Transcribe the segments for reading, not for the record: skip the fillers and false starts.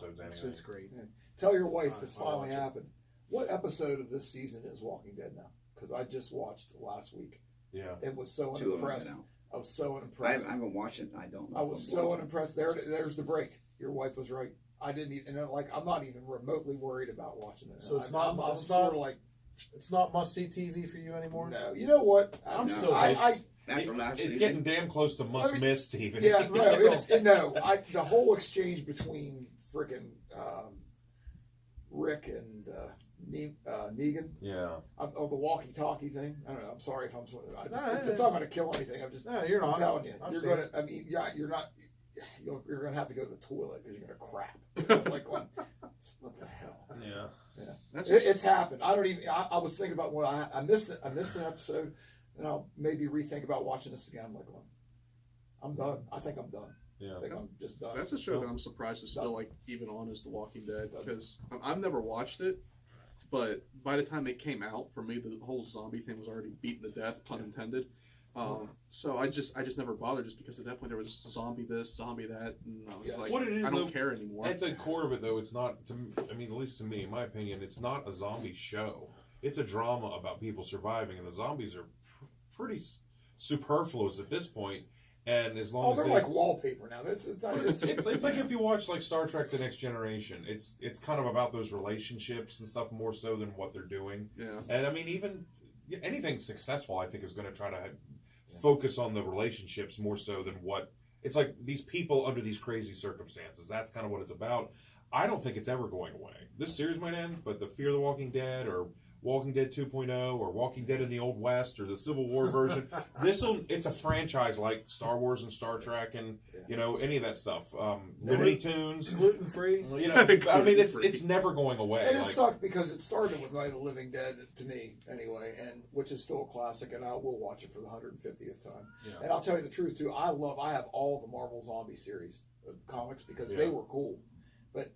episodes anyway. It's great. Yeah. Tell your wife this finally happened. What episode of this season is Walking Dead now? Because I just watched last week. Yeah. It was so impressed. I was so impressed. I haven't watched it. I don't know. I was so unimpressed. There's the break. Your wife was right. I didn't even, and like, I'm not even remotely worried about watching it. So it's I'm sort of like, it's not must-see TV for you anymore? no. You know what? I'm still... After last it's season. getting damn close to must-miss TV. Yeah, the whole exchange between frickin' Rick and Negan. Yeah. The walkie-talkie thing. I don't know. I'm sorry if it's not going to kill anything. You're not. I'm telling you. You're going to. I mean, you're not. You're going to have to go to the toilet because you're going to crap. Like, what the hell? Yeah. It's happened. I don't even. I was thinking about I missed it. I missed an episode, and I'll maybe rethink about watching this again. I'm like, well, I'm done. I think I'm done. Yeah. I think I'm just done. That's a show that I'm surprised is still like even on as The Walking Dead, because I've never watched it, but by the time it came out, for me the whole zombie thing was already beaten to death, pun intended. So I just never bothered, just because at that point there was zombie this, zombie that, and I was like, what it is, I don't care anymore. At the core of it, though, it's not. I mean, at least to me, in my opinion, it's not a zombie show. It's a drama about people surviving, and the zombies are pretty superfluous at this point. And as long as they're like wallpaper now. It's like if you watch like Star Trek: The Next Generation. It's kind of about those relationships and stuff more so than what they're doing. Yeah. And I mean, even anything successful, I think, is going to try to focus on the relationships more so than what it's like. These people under these crazy circumstances. That's kind of what it's about. I don't think it's ever going away. This series might end, but the Fear the Walking Dead or Walking Dead 2.0 or Walking Dead in the Old West or the Civil War version. It's a franchise like Star Wars and Star Trek and any of that stuff. Looney Tunes, gluten free. I mean, it's never going away. And it sucked because it started with Night of the Living Dead to me anyway, and which is still a classic, and I will watch it for the 150th time. Yeah. And I'll tell you the truth too. I have all the Marvel Zombie series comics because they were cool, but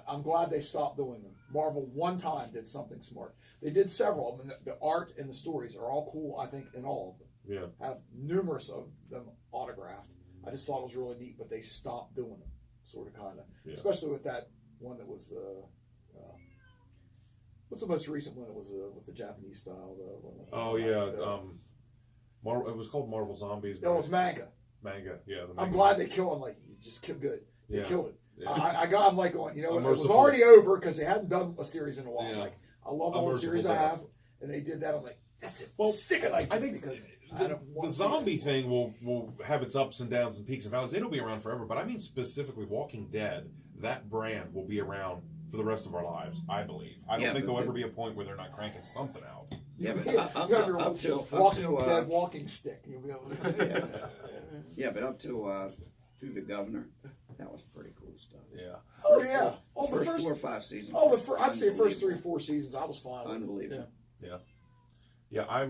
I'm glad they stopped doing them. Marvel one time did something smart. They did several of them. The art and the stories are all cool, I think, in all of them. Yeah. Have numerous of them autographed. I just thought it was really neat, but they stopped doing them, sort of, kind of. Yeah. Especially with that one that was the... what's the most recent one? It was with the Japanese style. It was called Marvel Zombies. No, it was manga. Manga, yeah. I'm glad they killed him. Like, you just killed good. They killed it. Yeah. I'm like going, it was already over because they hadn't done a series in a while. Yeah. Like, I love all the series I have, and they did that. I'm like, that's it. Well, stick a knife. I think because the zombie thing will have its ups and downs and peaks and valleys. It'll be around forever. But I mean specifically Walking Dead, that brand will be around for the rest of our lives, I believe. I don't think there'll ever be a point where they're not cranking something out. Yeah, but up to Dead walking stick. You'll be able to yeah, but up to through the governor, that was pretty cool stuff. Yeah. The first 4 or 5 seasons. I'd say first 3 or 4 seasons, I was fine with. Unbelievable. Yeah, I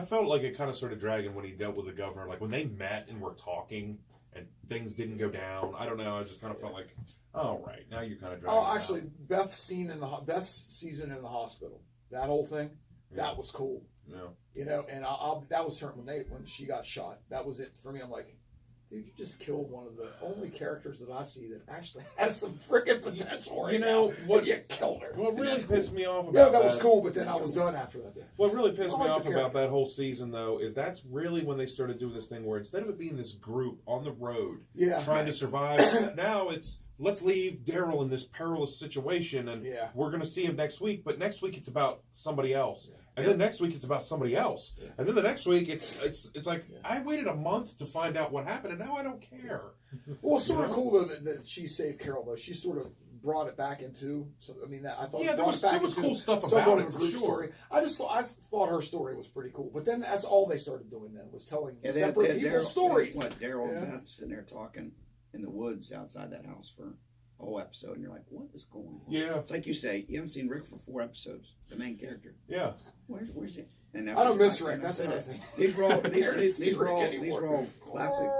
felt like it kind of started dragging when he dealt with the governor. Like when they met and were talking and things didn't go down. I don't know. I just kind of felt like, all right, now you're kind of dragging. Oh, actually, Beth's season in the hospital, that whole thing, that was cool. Yeah. And that was when she got shot. That was it for me. I'm like, dude, you just killed one of the only characters that I see that actually has some freaking potential right now. What? You killed her. What really pissed me off about that was cool, but then I was done after that. What really pissed me off about that whole season, though, is that's really when they started doing this thing where instead of it being this group on the road trying to survive, now it's let's leave Daryl in this perilous situation and we're going to see him next week, but next week it's about somebody else. Yeah. And then next week it's about somebody else. Yeah. And then the next week it's like I waited a month to find out what happened and now I don't care. Well, it's sort of cool though that she saved Carol though. She sort of brought it back into. So I mean, that I thought there was cool stuff about it for sure. Story. I thought her story was pretty cool. But then that's all they started doing then was telling separate people's stories. Daryl and Beth sitting there talking in the woods outside that house for a whole episode, and you're like, what is going on? Yeah. It's like you say, you haven't seen Rick for 4 episodes, the main character. Yeah. Where's he? And I don't miss Rick. That's another thing. These were all classic.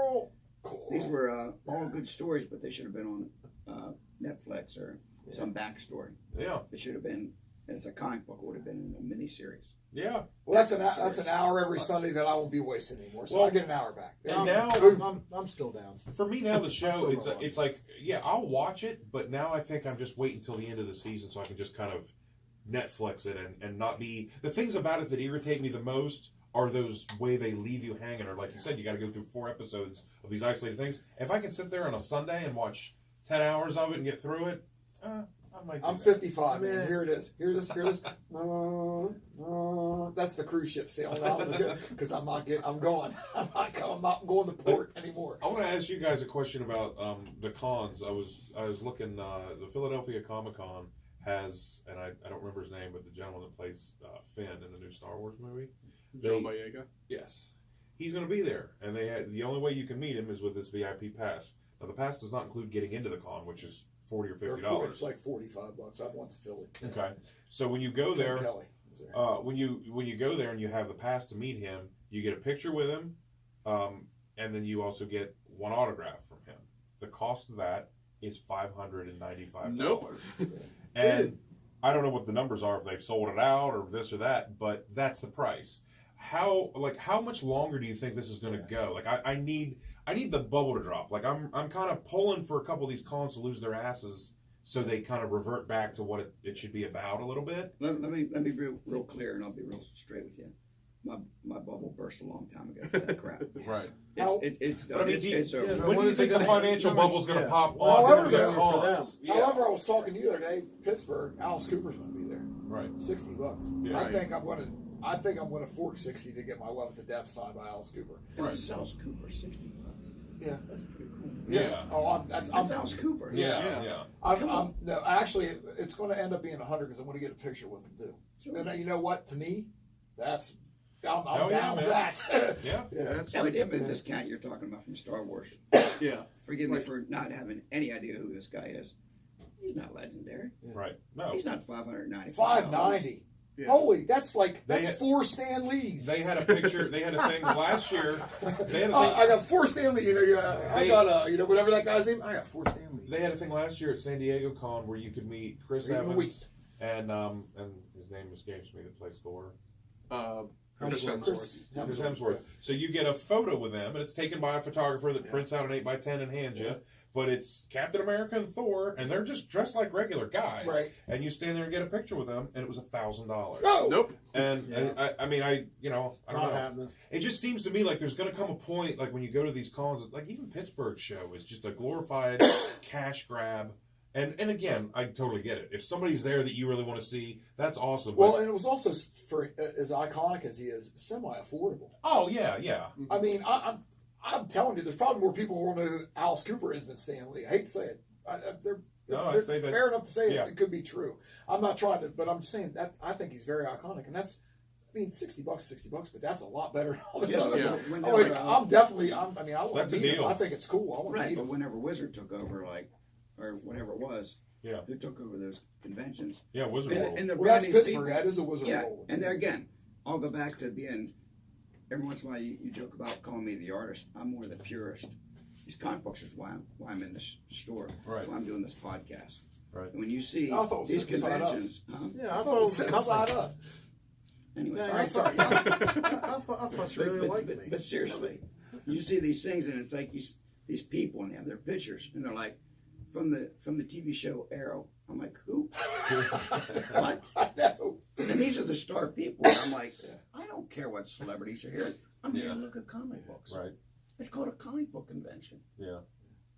These were all good stories, but they should have been on Netflix or some backstory. Yeah. It should have been as a comic book, it would have been in a miniseries. Yeah. Well, that's an hour every Sunday that I won't be wasting anymore. So Well, I get an hour back. And now, I'm still down. for me now, the show still it's gonna watch it's like I'll watch it, but now I think I'm just waiting until the end of the season so I can just kind of Netflix it and not be the things about it that irritate me the most are those way they leave you hanging, or like you said, you got to go through 4 episodes of these isolated things. If I can sit there on a Sunday and watch 10 hours of it and get through it, I might. I'm 55, man. Here it is. Here it is. That's the cruise ship sailing out because I'm going. I'm not going to port anymore. I want to ask you guys a question about the cons. I was looking. The Philadelphia Comic Con has, and I don't remember his name, but the gentleman that plays Finn in the new Star Wars movie, Joe Boyega. Yes, he's going to be there, and the only way you can meet him is with this VIP pass. Now the pass does not include getting into the con, which is $40 or $50. It's like $45. I went to Philly. Okay, so when you go there, Kelly. when you go there and you have the pass to meet him, you get a picture with him, and then you also get one autograph from him. The cost of that is $595. Nope. And I don't know what the numbers are, if they've sold it out or this or that, but that's the price. How much longer do you think this is going to go? Like I need the bubble to drop. Like I'm kind of pulling for a couple of these cons to lose their asses so they kind of revert back to what it should be about a little bit. Let me be real clear, and I'll be real straight with you. My bubble burst a long time ago for that crap. Right. It's But I mean, it's over. when do you think the financial bubble's going to pop However, off? though, for them. However, I was talking the other day, Pittsburgh, Alice Cooper's going to be there. Right. $60. Yeah. I think I'm going to fork 60 to get my Love It to Death signed by Alice Cooper. And Right. Alice Cooper, $60. Yeah. That's pretty cool. Yeah. Oh, That's Alice Cooper. Yeah. No, actually, it's going to end up being 100 because I'm going to get a picture with him too. Sure. And you know what? To me, I'm Oh, yeah, down with man. that. Yeah. That's Evidently, this cat you're talking about from Star Wars. yeah. Forgive me for not having any idea who this guy is. He's not legendary. Right. No. He's not $595. $590. Yeah. Holy, that's They- 4 Stan Lees. They had a picture. They had a thing last year. They had a thing. I got 4 Stan Lee. I got whatever that guy's name. I got 4 Stan Lee. They had a thing last year at San Diego Con where you could meet Chris Even Evans wheat. and his name escapes me that plays Thor. Chris Hemsworth. Chris Chris Hemsworth. So you get a photo with them, and it's taken by a photographer that prints out an 8x10 and hands you. But it's Captain America and Thor, and they're just dressed like regular guys. Right. And you stand there and get a picture with them, and it was $1,000. No. Nope. And Yeah. I mean, I don't Not know. happening. It just seems to me like there's going to come a point, like when you go to these cons, like even Pittsburgh show is just a glorified cash grab. And again, I totally get it. If somebody's there that you really want to see, that's awesome. Well, But, and it was also, for as iconic as he is, semi-affordable. oh yeah. I mean, I'm telling you, there's probably more people who know who Alice Cooper is than Stan Lee. I hate to say it. I'd say that's fair enough to say yeah. it could be true. I'm not trying to, but I'm just saying that I think he's very iconic, and that's. I mean, $60, but that's a lot better than all this Yeah, other yeah. stuff. Whenever, I want That's to a meet him. deal. I think it's cool. I want to Right, meet but him. whenever Wizard took over, or whatever it was, Yeah. who took over those conventions, Yeah, Wizard World. and the Well, that's these Pittsburgh. people- That is a Wizard yeah, World. and there again, I'll go back to being. Every once in a while, you joke about calling me the artist. I'm more the purist. These comic books is why I'm in this store. Right. That's why I'm doing this podcast. Right. And when you see I thought it was these sitting beside us. conventions, Yeah, I thought it was sitting beside company. us. anyway. Yeah, all right, I sorry. I thought you really liked me. But seriously, you see these things, and it's like these people, and they have their pictures, and they're like from the TV show Arrow. I'm like, who? What? I know. And these are the star people. And I'm like, I don't care what celebrities are here. I'm here to Yeah. look at comic books. Right. It's called a comic book convention, Yeah.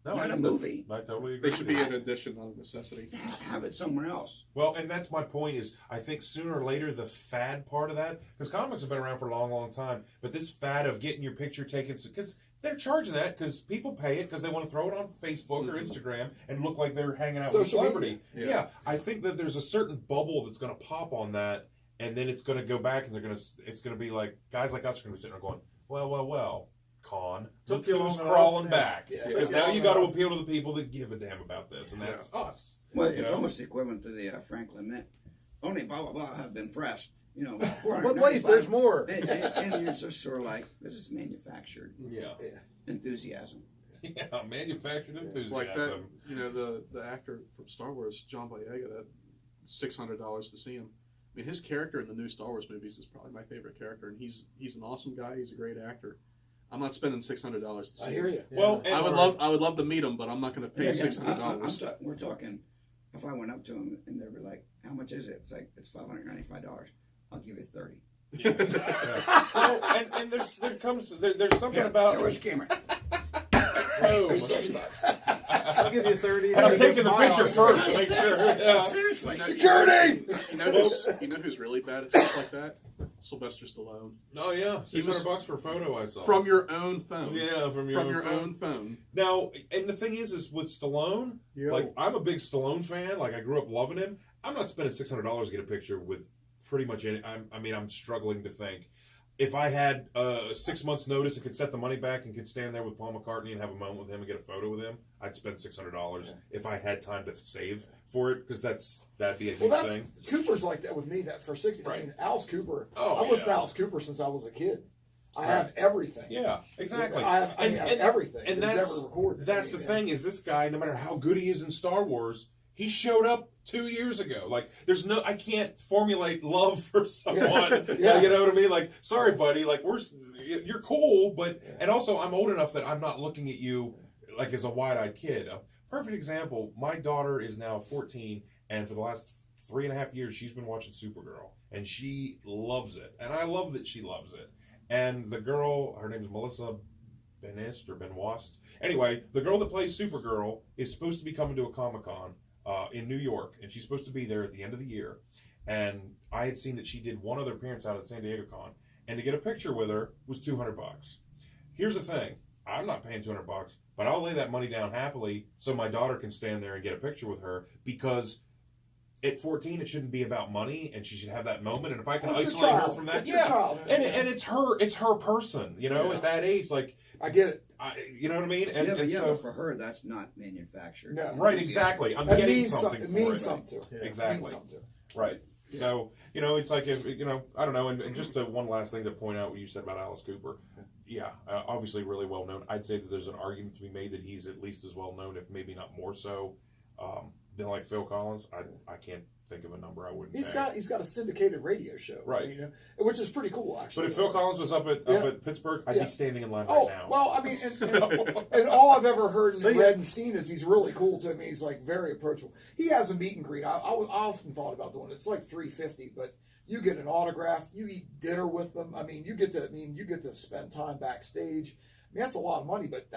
No, not I a movie. I totally agree. They should with be you. an addition, not a necessity. Have it somewhere else. Well, and that's my point is I think sooner or later the fad part of that, because comics have been around for a long, long time, but this fad of getting your picture taken, because they're charging that because people pay it because they want to throw it on Facebook or Instagram and look like they're hanging out with a Social celebrity. media. Yeah, I think that there's a certain bubble that's going to pop on that, and then it's going to go back and it's going to be like, guys like us are going to be sitting there going, well, con, Took look you who's long crawling enough, back. yeah. Because Took now you you long got to enough. appeal to the people that give a damn about this, and that's us. Well, You it's know? almost equivalent to the Franklin Mint. Only blah blah blah have been pressed. You know, But wait, there's more. And you're just sort of like, this is manufactured Yeah. enthusiasm. Yeah, manufactured enthusiasm. Like that, the actor from Star Wars, John Boyega, that $600 to see him. I mean, his character in the new Star Wars movies is probably my favorite character, and he's an awesome guy. He's a great actor. I'm not spending $600 to see I him. hear you. Well, I would love to meet him, but I'm not going to pay $600. We're talking. If I went up to him and they'd be like, "How much is it?" It's like it's $595. I'll give you 30. Yeah. Well, and there's something about. Where's Cameron? Oh, There's $30. I'll give you 30. I'm taking the My picture office. first. Make sure. Yeah. Seriously. Security! You know who's really bad at stuff like that? Sylvester Stallone. Oh yeah, He was- $600 for a photo I saw. From your own phone. Yeah, from your own phone. Now, and the thing is with Stallone, Yo. like I'm a big Stallone fan. Like I grew up loving him. I'm not spending $600 to get a picture with pretty much any. I'm struggling to think. If I had 6 months' notice and could set the money back and could stand there with Paul McCartney and have a moment with him and get a photo with him, I'd spend $600 if I had time to save for it, because that'd be a huge thing. Cooper's like that with me. That for 60, I mean, Alice Cooper. Oh, I've listened to yeah. Alice Cooper since I was a kid. I have everything. Yeah, exactly. I have everything. And that's that's ever recorded. That's the thing is this guy, no matter how good he is in Star Wars, he showed up 2 years ago. Like, I can't formulate love for someone. Yeah. You know what I mean? Like, sorry, buddy. Like, you're cool, but and also I'm old enough that I'm not looking at you like as a wide-eyed kid. A perfect example. My daughter is now 14, and for the last 3.5 years, she's been watching Supergirl, and she loves it, and I love that she loves it. And the girl, her name is Melissa Benoist or Benoist. Anyway, the girl that plays Supergirl is supposed to be coming to a Comic-Con in New York, and she's supposed to be there at the end of the year. And I had seen that she did one other appearance out at San Diego Con, and to get a picture with her was $200. Here's the thing: I'm not paying $200, but I'll lay that money down happily so my daughter can stand there and get a picture with her, because at 14 it shouldn't be about money, and she should have that moment. And if I can isolate her from that, It's your child. and it's her person, you know, at that age, like I get it. you know what I mean? And, but and so for her, that's not manufactured. No. right, exactly. I'm It getting means something. It for means it. something to her. Yeah. Exactly. It means something to her. Right. Yeah. So, you know, it's like, if, you know, I don't know. And just one last thing to point out what you said about Alice Cooper. Yeah, obviously really well known. I'd say that there's an argument to be made that he's at least as well known, if maybe not more so, than like Phil Collins. I can't think of a number I wouldn't He's pay. got a syndicated radio show, Right. You know, which is pretty cool, actually. But if Phil Collins was up at Pittsburgh, I'd Yeah. be standing in line right now. Well, I mean, and all I've ever heard and read and seen is he's really cool to me. He's like very approachable. He has a meet and greet. I often thought about doing it. It's like $350, but you get an autograph, you eat dinner with them. I mean, you get to spend time backstage. I mean, that's a lot of money, but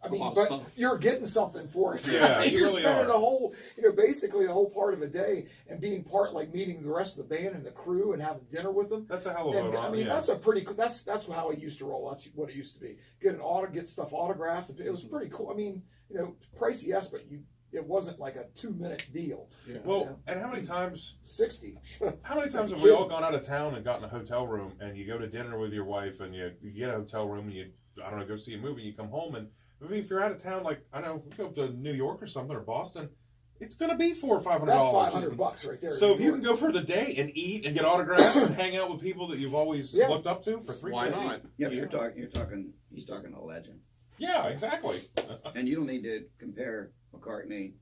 but you're getting something for it. Yeah, you you're really spending are. a whole, basically the whole part of a day and being part, like meeting the rest of the band and the crew and having dinner with them. That's a hell of And, a I mean, yeah. that's a pretty cool. That's how it used to roll. That's what it used to be. Get stuff autographed. It was pretty cool. I mean, pricey, yes, but it wasn't like a 2-minute deal. Yeah. Well, and how many times 60. How many times have we all gone out of town and gotten a hotel room, and you go to dinner with your wife, and you get a hotel room, and you, I don't know, go see a movie, you come home, and maybe if you're out of town, like, I don't know, go to New York or something, or Boston, it's going to be $400 or $500. That's $500 right there. So if you can go for the day and eat and get autographs and hang out with people that you've always looked up to for $350, why not? Yeah, but he's talking a legend. Yeah, exactly. And you don't need to compare McCartney,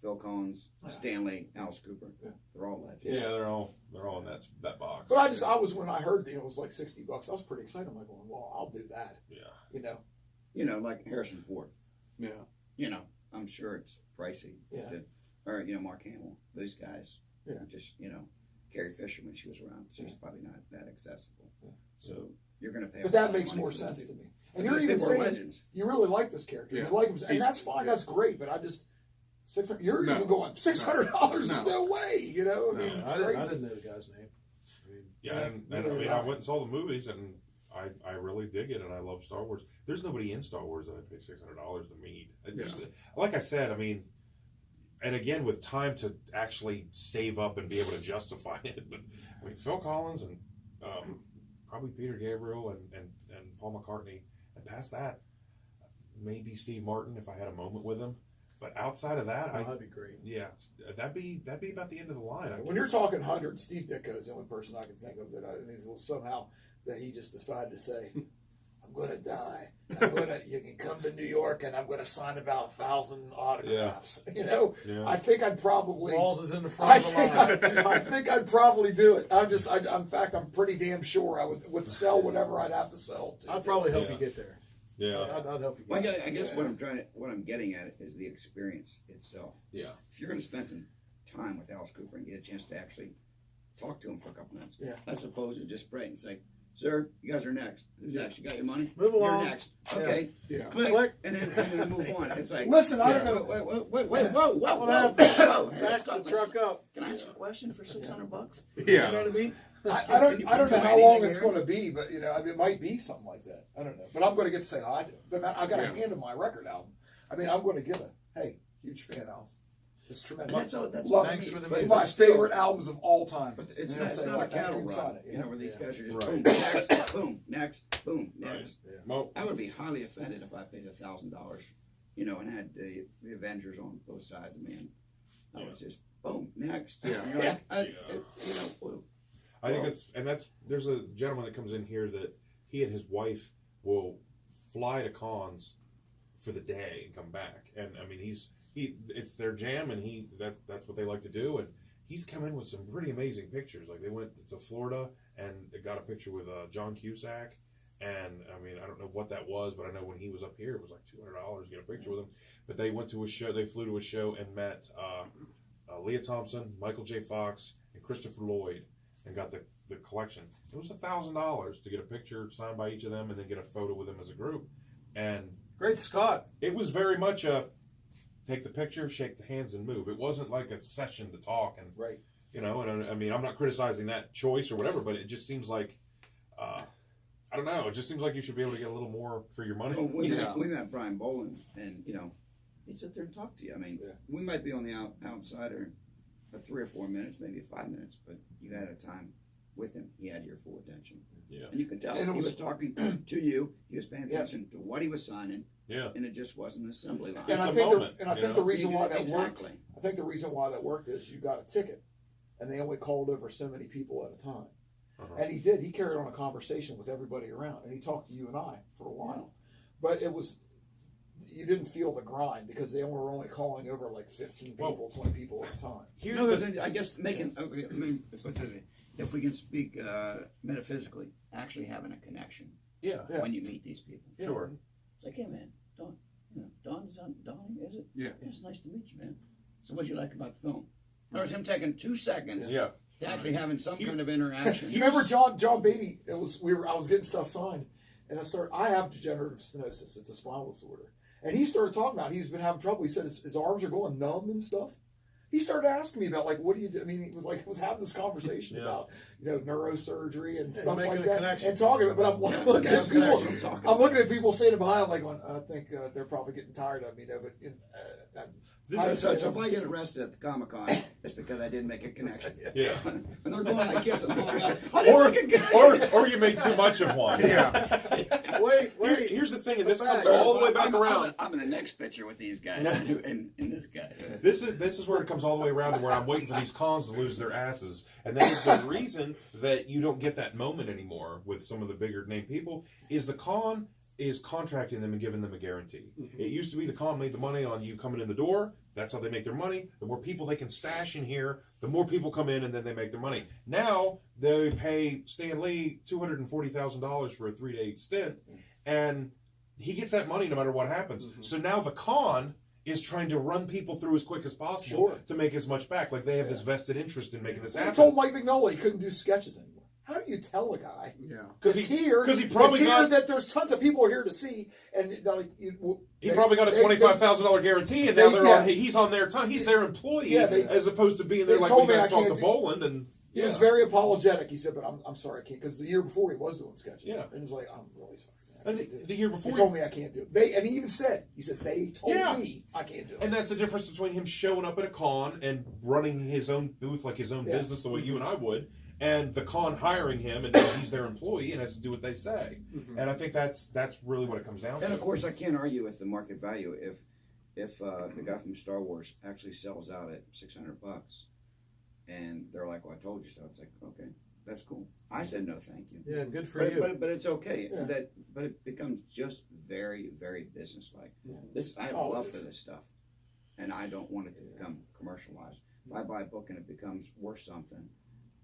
Phil Collins, Stanley, Alice Cooper. They're all legends. Yeah, they're all in that box. But I was when I heard that it was like $60, I was pretty excited. I'm like, well, I'll do that. Yeah. Like Harrison Ford. Yeah. I'm sure it's pricey. Yeah. Or Mark Hamill. Those guys. Yeah. Just Carrie Fisher when she was around. She's probably not that accessible. So you're going to pay. But that makes more sense to me. And you're even saying legends. you really like this character. Yeah. You like him, and that's fine. That's great. But I just you're even going $600. No way. I mean, it's I crazy. didn't know the guy's name. I mean, Yeah, and I went and saw the movies, and I really dig it, and I love Star Wars. There's nobody in Star Wars that I pay $600 to meet. Like I said, I mean, and again, with time to actually save up and be able to justify it. But I mean, Phil Collins and probably Peter Gabriel and Paul McCartney, and past that, maybe Steve Martin if I had a moment with him. But outside of that, that'd be great. Yeah, that'd be about the end of the line. When you're talking hundreds, Steve Ditko is the only person I can think of that somehow that he just decided to say, I'm I'm gonna die. You can come to New York and I'm gonna sign about 1,000 autographs. You know, I think I'd probably. Walls is in the front of the line. I think I'd probably do it. In fact, I'm pretty damn sure I would sell whatever I'd have to sell. I'd probably help you get there. Yeah. I'd help you. Well, I guess what I'm getting at is the experience itself. Yeah. If you're going to spend some time with Alice Cooper and get a chance to actually talk to him for a couple minutes, as opposed to just spray and say, "Sir, you guys are next. Who's next? You got your money? Move along. You're next. Okay. Yeah. Click. And then move on. It's like, Listen, I don't know. Wait, What whoa. Back the truck up. Can I ask you a question for $600? Yeah. You know what I mean? I don't know how long it's going to be, but it might be something like that. I don't know, but I'm going to get to say hi to him. But I got to hand him my record album. I mean, I'm going to give it. Hey, huge fan, Alice. It's tremendous. That's Love thanks it. for the It's music. my favorite albums of all time. But it's You know, not, it's say, not a like, I cattle can sign run, it, you know, where these guys are just Right. boom, next, boom, next, boom, next. Well, I would be highly offended if I paid $1,000, and had the Avengers on both sides of me, and I was just boom, next. Yeah. I think there's a gentleman that comes in here that he and his wife will fly to cons for the day and come back, and I mean it's their jam, and that's what they like to do, and he's come in with some pretty amazing pictures. Like they went to Florida and they got a picture with John Cusack, and I mean I don't know what that was, but I know when he was up here it was like $200 to get a picture with him. But they went to a show, they flew to a show and met Leah Thompson, Michael J. Fox, and Christopher Lloyd, and got the collection. It was $1,000 to get a picture signed by each of them and then get a photo with them as a group. And Great Scott. it was very much a take the picture, shake the hands, and move. It wasn't like a session to talk and Right. and I mean I'm not criticizing that choice or whatever, but it just seems like I don't know. It just seems like you should be able to get a little more for your money. Well, we met Brian Bolland, and he'd sit there and talk to you. I mean, we might be on the outside or 3 or 4 minutes, maybe 5 minutes, but you had a time with him. He had your full attention. Yeah. And you could tell And it he was was talking to you. He was paying attention to what he was signing. Yeah. And it just wasn't an assembly line. And I It's a think moment, the reason why that worked. Exactly. I think the reason why that worked is you got a ticket, and they only called over so many people at a time. And he did. He carried on a conversation with everybody around, and he talked to you and I for a while. But you didn't feel the grind because they were only calling over like 15 people, 20 people at a time. I guess making. Okay, I mean, if we can speak metaphysically, actually having a connection Yeah. when you meet these people. Sure. It's like, hey man, Don, Don is it? Yeah. It's nice to meet you, man. So what you like about the film? There was him taking 2 seconds Yeah. to actually having some kind of interaction. Do you remember John Beatty? I was getting stuff signed, and I have degenerative stenosis. It's a spinal disorder. And he started talking about he's been having trouble. He said his arms are going numb and stuff. He started asking me about what do you do? I mean, I was having this conversation about neurosurgery and stuff like that, and talking. But I'm looking at people. I'm looking at people standing behind, like going, I think they're probably getting tired of me, But so if I get arrested at the Comic-Con, it's because I didn't make a connection. Yeah. When they're going like kiss and all that, I didn't make a connection. Or you made too much of one. Yeah. Wait. Here's the thing, and this comes all the way back around. I'm in the next picture with these guys and this guy. This is where it comes all the way around to where I'm waiting for these cons to lose their asses. And that is the reason that you don't get that moment anymore with some of the bigger name people is the con is contracting them and giving them a guarantee. It used to be the con made the money on you coming in the door. That's how they make their money. The more people they can stash in here, the more people come in and then they make their money. Now they pay Stan Lee $240,000 for a 3-day stint, and he gets that money no matter what happens. So now the con is trying to run people through as quick as possible to make as much back. Like they have this vested interest in making this happen. I told Mike Mignola he couldn't do sketches anymore. How do you tell a guy? Yeah. Because he probably got that there's tons of people here to see, and he probably got a $25,000 guarantee, and now he's on their time. He's their employee, as opposed to being there like we guys talked to Bolland. And he was very apologetic. He said, "But I'm sorry, I can't." Because the year before he was doing sketches, and he was like, "I'm really sorry." And the year before, he told me I can't do it. And he even said, they told me I can't do it. And that's the difference between him showing up at a con and running his own booth like his own business the way you and I would, and the con hiring him and now he's their employee and has to do what they say. And I think that's really what it comes down to. And of course, I can't argue with the market value if the guy from Star Wars actually sells out at $600, and they're like, "Well, I told you so." It's like, okay, that's cool. I said no, thank you. Yeah, good for But, you. but it's okay. Yeah. But it becomes just very, very businesslike. Yeah. I have a Oh, love it for is. this stuff, and I don't want it to become commercialized. If I buy a book and it becomes worth something,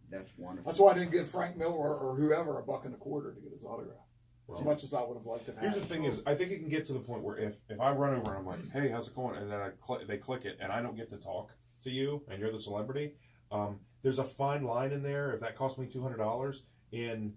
that's wonderful. That's why I didn't give Frank Miller or whoever $1.25 to get his autograph. As Well, much as I would have liked to have. Here's the it. thing: is I think it can get to the point where if I run over and I'm like, "Hey, how's it going?" and then they click it, and I don't get to talk to you, and you're the celebrity. There's a fine line in there. If that cost me $200, in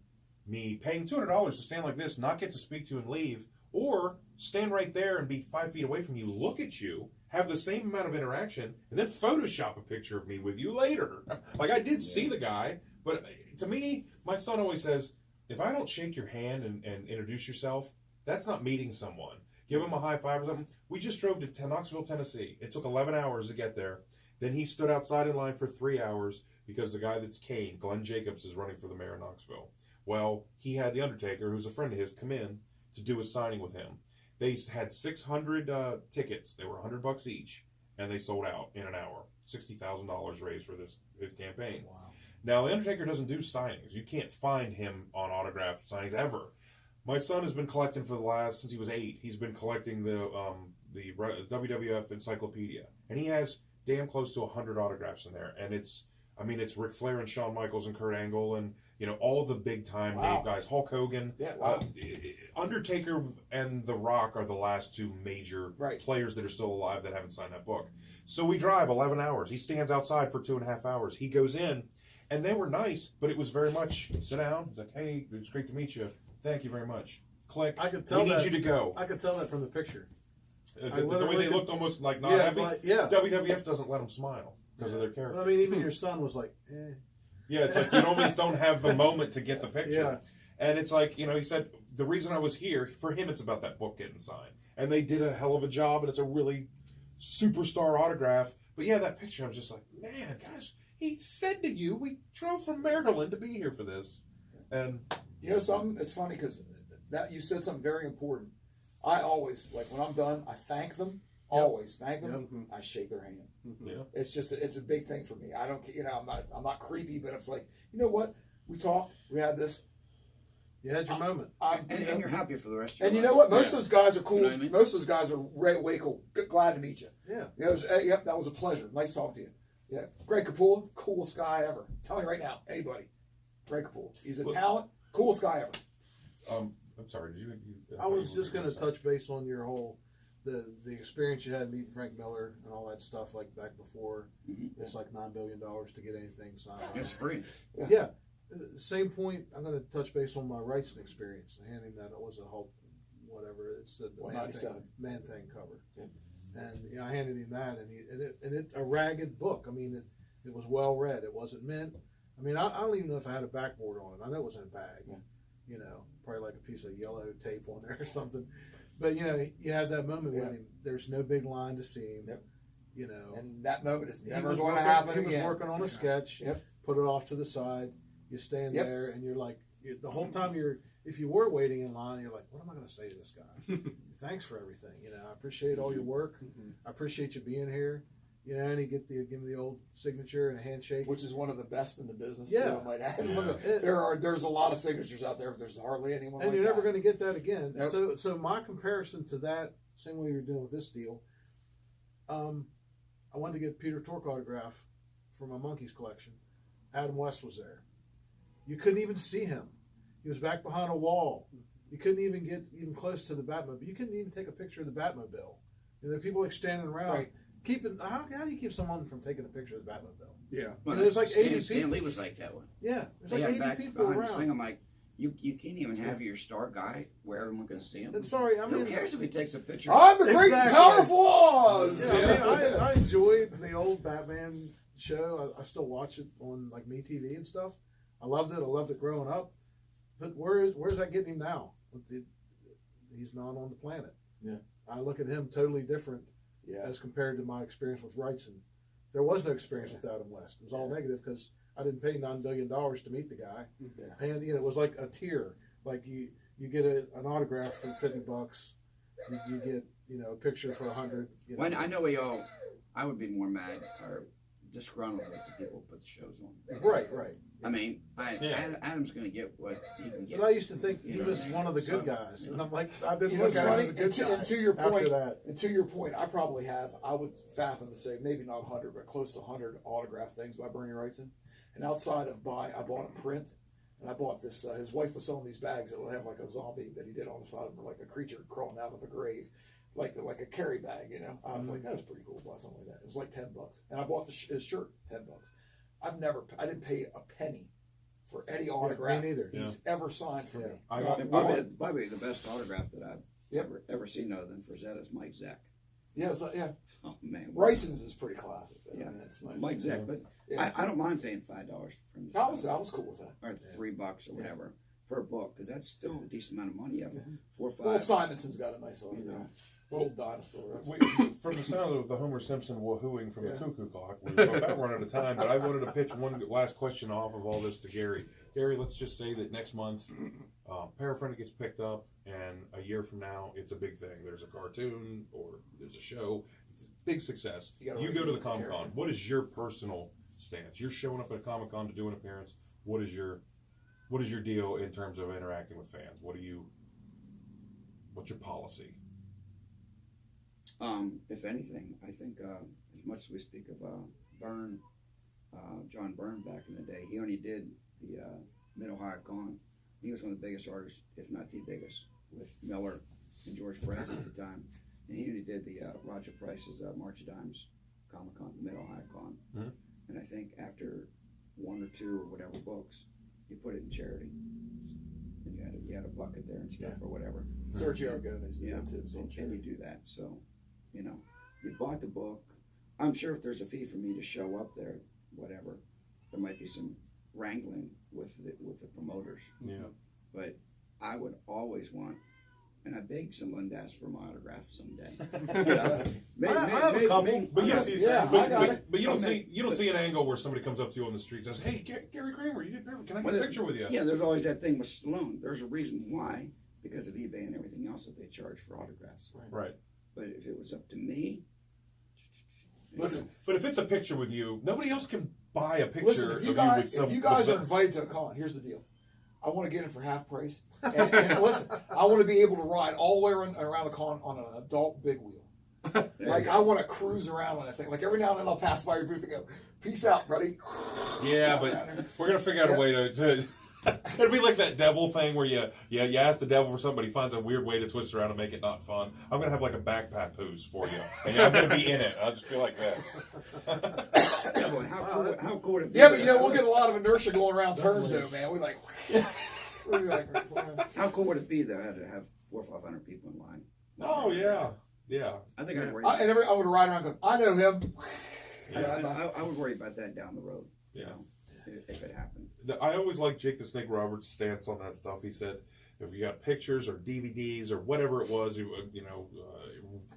me paying $200 to stand like this, not get to speak to you and leave, or stand right there and be 5 feet away from you, look at you, have the same amount of interaction, and then Photoshop a picture of me with you later. Like, I did see the guy, but to me, my son always says, if I don't shake your hand and introduce yourself, that's not meeting someone. Give him a high five or something. We just drove to Knoxville, Tennessee. It took 11 hours to get there. Then he stood outside in line for 3 hours because the guy that's Kane, Glenn Jacobs, is running for the mayor of Knoxville. Well, he had the Undertaker, who's a friend of his, come in to do a signing with him. They had 600 tickets. They were $100 each, and they sold out in an hour. $60,000 raised for his campaign. Wow. Now, the Undertaker doesn't do signings. You can't find him on autographed signings ever. My son has been collecting since he was 8. He's been collecting the WWF Encyclopedia, and he has damn close to 100 autographs in there. And it's Ric Flair and Shawn Michaels and Kurt Angle and all the big time name guys. Hulk Hogan, Yeah, wow. Undertaker, and The Rock are the last 2 major Right. players that are still alive that haven't signed that book. So we drive 11 hours. He stands outside for 2.5 hours. He goes in. And they were nice, but it was very much sit down. It's like, hey, it's great to meet you. Thank you very much. Click. I could tell we need that- you to go. I could tell that from the picture. The way literally they looked almost like not Yeah, happy. like- yeah. WWF doesn't let them smile because of their character. But I mean, even your son was like, eh. Yeah, it's like you almost don't have the moment to get the picture. Yeah. And it's like, he said, the reason I was here, for him, it's about that book getting signed. And they did a hell of a job, and it's a really superstar autograph. But yeah, that picture, I was just like, man, guys, he said to you, we drove from Maryland to be here for this. And You know something? It's funny because that you said something very important. I always, like when I'm done, I thank them. Yep. Always thank them. Yep. I shake their hand. yeah. It's a big thing for me. I don't, I'm not creepy, but it's like, you know what? We talked. We had this. You had your moment. And you're happy for the rest of your And you life. know what? Most of those guys are cool. You know what I mean? Most of those guys are way cool. Glad to meet you. Yeah. Yep, that was a pleasure. Nice talking to you. Yeah, Greg Capullo, coolest guy ever. I'm telling you right now, anybody. Greg Capullo. He's a talent, coolest guy ever. I'm sorry. Did you I was just going to touch base on your whole the experience you had meeting Frank Miller and all that stuff, like back before. Mm-hmm. It's like $9 billion to get anything signed. It's free. Yeah. Same point. I'm going to touch base on my Wrightson experience. Handing that, it was a Hulk, whatever. It's the man thing cover. Yeah. And I handed him that, and it a ragged book. I mean, it was well read. It wasn't mint. I mean, I don't even know if I had a backboard on it. I know it was in a bag. Yeah. Probably like a piece of yellow tape on there or something. But you had that moment with him. There's no big line to see him. Yep. And that moment is He never was going to working- happen He was again. working on a sketch. Yep. Put it off to the side. You stand there, and you're like, the whole time if you were waiting in line, you're like, what am I going to say to this guy? Thanks for everything. I appreciate all your work. I appreciate you being here. And he give me the old signature and a handshake, Which is one of the best in the business. Yeah. Too, I might add. Yeah. There's a lot of signatures out there, but there's hardly anyone. and like you're never that. going to get that again. Nope. So my comparison to that, same way you're doing with this deal, I wanted to get Peter Tork autograph for my Monkeys collection. Adam West was there. You couldn't even see him. He was back behind a wall. You couldn't even get even close to the Batmobile. You couldn't even take a picture of the Batmobile. There are people like standing around. Right. How do you keep someone from taking a picture of the Batmobile? Yeah. Well, there's like 80 people. Stan Lee was like that one. Yeah, there's They like had 80 back people behind this thing. around. I'm like, you can't even have your star guy where everyone can see him. And sorry, I Who mean, cares if he takes a picture? I'm the great and Exactly. powerful Oz. yeah, I mean, I enjoyed the old Batman show. I still watch it on like MeTV and stuff. I loved it. I loved it growing up. But where's that getting him now? He's not on the planet. Yeah. I look at him totally different as compared to my experience with Wrightson. There was no experience with Adam West. It was all negative because I didn't pay $9 billion to meet the guy. Yeah. And it was like a tier. Like you get an autograph for $50. You get a picture for $100. When I know I would be more mad or disgruntled with the people who put the shows on. Right. I mean, Yeah. Adam's going to get what he can get. But I used to think he You know was what I mean? one of the good So, guys, and I'm like, I didn't You know, look it's at him funny, as a good guy. and to your after point, that. and to your point, I probably have, I would fathom to say maybe not 100, but close to 100 autographed things by Bernie Wrightson. And outside of I bought a print, and I bought this. His wife was selling these bags that would have like a zombie that he did on the side of them, like a creature crawling out of a grave, like a carry bag. You know, I was like, that's pretty cool. Buy something like that. It was like $10, and I bought his shirt $10. I didn't pay a penny for any autograph neither. he's ever signed for me. I And probably the best autograph that I've Yep. ever seen other than Frazetta is Mike Zeck. Yeah, so, yeah. Oh man, Wrightson's is pretty classic. Yeah. I mean, it's nice. Mike Zeck, but Yeah. I don't mind paying $5 from this. I was cool with that. Or $3 or whatever per book, because that's still a decent amount of money. You have 4 or 5. Well, Simonson's got a nice autograph. You know. It's a little dinosaur. From the sound of the Homer Simpson woohooing from the cuckoo clock, we're about running out of time, but I wanted to pitch one last question off of all this to Gary. Gary, let's just say that next month, Paraphrenic gets picked up, and a year from now, it's a big thing. There's a cartoon, or there's a show. Big success. You gotta You go to the read it as a Comic Con. character. What is your personal stance? You're showing up at a Comic Con to do an appearance. What is your deal in terms of interacting with fans? What's your policy? If anything, I think as much as we speak of John Byrne back in the day, he only did the Mid-Ohio Con. He was one of the biggest artists, if not the biggest, with Miller and George Perez at the time. And he only did the Roger Price's March of Dimes Comic Con, Mid-Ohio Con. Mm-hmm. And I think after 1 or 2 or whatever books, you put it in charity. And you had a bucket there and stuff or whatever. Sergio Gomez did Yeah, that too. and you do that. So, you know, you bought the book. I'm sure if there's a fee for me to show up there, whatever, there might be some wrangling with the promoters. Yeah. But I would always want, and I beg someone to ask for my autograph someday. I have a couple. But Yeah, I got it. but you don't see an angle where somebody comes up to you on the street and says, "Hey, Gary Kramer, you did perfect. Can I get a picture with you?" Yeah, there's always that thing with Stallone. There's a reason why, because of eBay and everything else that they charge for autographs. Right. But if it was up to me, Listen, But if it's a picture with you, nobody else can buy a picture listen. of If you you with guys some. are invited to a con, here's the deal. I want to get in for half price. And listen, I want to be able to ride all the way around the con on an adult big wheel. Like I want to cruise around on that thing. Like every now and then I'll pass by your booth and go, "Peace out, buddy." Yeah, but we're gonna figure out a way to it'll be like that devil thing where you ask the devil for something, he finds a weird way to twist around and make it not fun. I'm gonna have like a back papoose for you, and I'm gonna be in it. I'll just be like that. yeah, but how cool would it be? Yeah, but you know we'll get a lot of inertia going around turns though, man. We're like, How cool would it be though to have 400 or 500 people in line? Oh yeah. I think I'd worry. I would ride around going, I know him. I would worry about that down the road. Yeah. You know, if it happened. I always liked Jake the Snake Roberts' stance on that stuff. He said, if you got pictures or DVDs or whatever it was,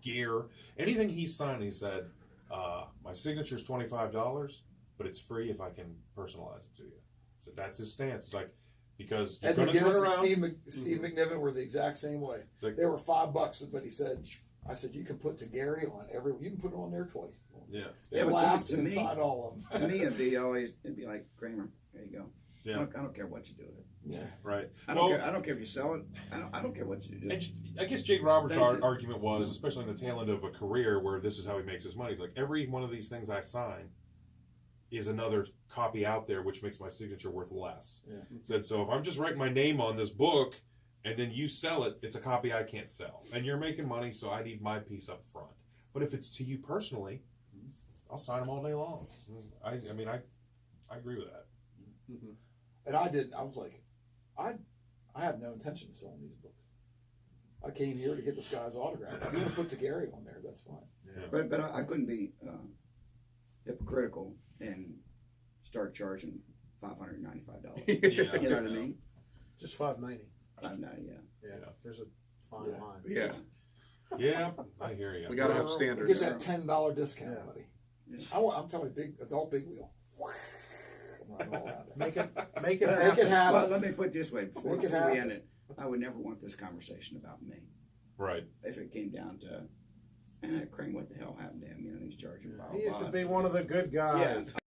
gear, anything he signed, he said, my signature is $25, but it's free if I can personalize it to you. So that's his stance. It's like, because you're Ed going to turn McGinnis around. and Steve McNiven were the exact same way. Like, They were $5, but he said, I said, you can put to Gary on you can put it on there twice. yeah. They Yeah, but laughed to me- inside all of them. To me, it'd be like Kramer. There you go. Yeah. I don't care what you do with it. Yeah. Right. I don't care if you sell it. I don't care what you do. And I guess Jake Roberts' Thank you. argument was, especially in the tail end of a career where this is how he makes his money, he's like, every one of these things I sign is another copy out there, which makes my signature worth less. Yeah. Said, so if I'm just writing my name on this book and then you sell it, it's a copy I can't sell. And you're making money, so I need my piece up front. But if it's to you personally, I'll sign them all day long. I agree with that. Mm-hmm. And I didn't. I was like, I have no intention of selling these books. I came here to get this guy's autograph. If you want to put to Gary on there, that's fine. Yeah. But I couldn't be hypocritical and start charging $595. Yeah. You know what I mean? Just $5.90. $590, yeah. Yeah, there's a fine Yeah. line. Yeah, Yeah, I hear you. we got to have Get standards. that $10 discount, Yeah. buddy. Yeah. I'm telling you, adult big wheel. I'm riding all around it. Make it Make happen. it happen. Well, let me put it this way. Before Make it we happen. end it, I would never want this conversation about me. Right. If it came down to And Crane, what the hell happened to him? You know, he's charging. He used to be one of the good guys. Yeah.